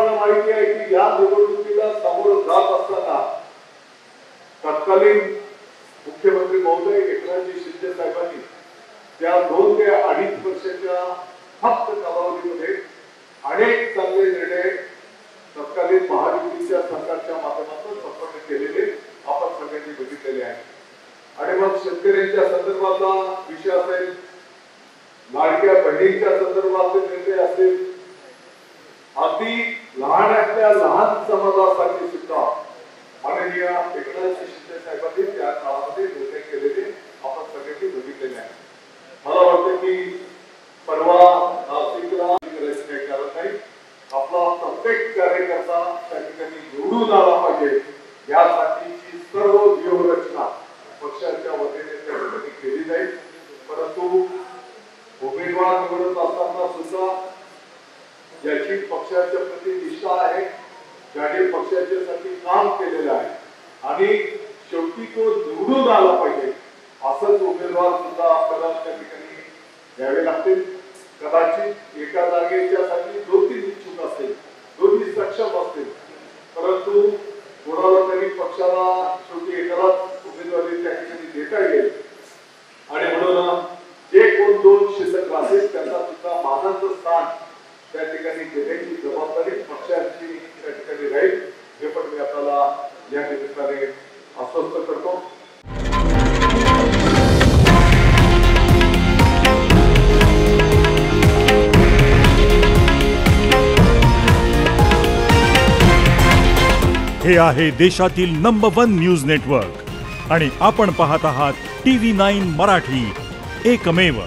सर्वांना माहिती आहे की या निवडणुकीला सामोरं जात असताना तत्कालीन मुख्यमंत्री महोदय एकनाथजी शिंदे साहेबांनी त्या 2 ते 2.5 वर्षाच्या फक्त कालावधीमध्ये अनेक चांगले निर्णय तत्कालीन महायुतीच्या सरकारच्या माध्यमातून संपन्न केलेले आपण सगळ्यांनी बघितलेले आहे। आणि मग शेतकऱ्यांच्या संदर्भातला विषय असेल, लाडक्या बहिणीच्या संदर्भातले निर्णय असेल, अगदी लहानातल्या लहान समाजासाठी सुद्धा माननीय एकनाथजी शिंदे साहेबांनी त्या काळामध्ये निर्णय केलेले आपण सगळ्यांनी बघितलेले आहे। मला वाटतं की परवा नाशिकला करायचं काही कारण नाही, आपला प्रत्येक कार्यकर्ता त्या ठिकाणी निवडून आला पाहिजे यासाठीची सर्व व्यूहरचना पक्षाच्या वतीने त्या ठिकाणी केली जाईल। परंतु उमेदवार निवडत असताना सुद्धा ज्याची पक्षाच्या प्रति निष्ठा आहे, ज्याने पक्षाच्यासाठी काम केलेलं आहे आणि शेवटी तो निवडून आला पाहिजे असंच उमेदवार सुद्धा आपल्याला त्या ठिकाणी द्यावे लागतील। कदाचित एका जागेच्यासाठी 2-3 इच्छुक असतील, 2 सक्षम असतील, परंतु कोणाला तरी पक्षाला शेवटी एकालाच उमेदवारी त्या ठिकाणी देता येईल आणि म्हणून जे कोण 2 शिल्लक राहतील त्यांना सुद्धा मानाचं स्थान त्या ठिकाणी देण्याची जबाबदारी पक्षाची त्या ठिकाणी राहील हे पण मी आपल्याला या निमित्ताने आश्वस्त करतो। हे आहे देशातील नंबर 1 न्यूज नेटवर्क आणि आपण पाहत आहात TV9 मराठी, एकमेव।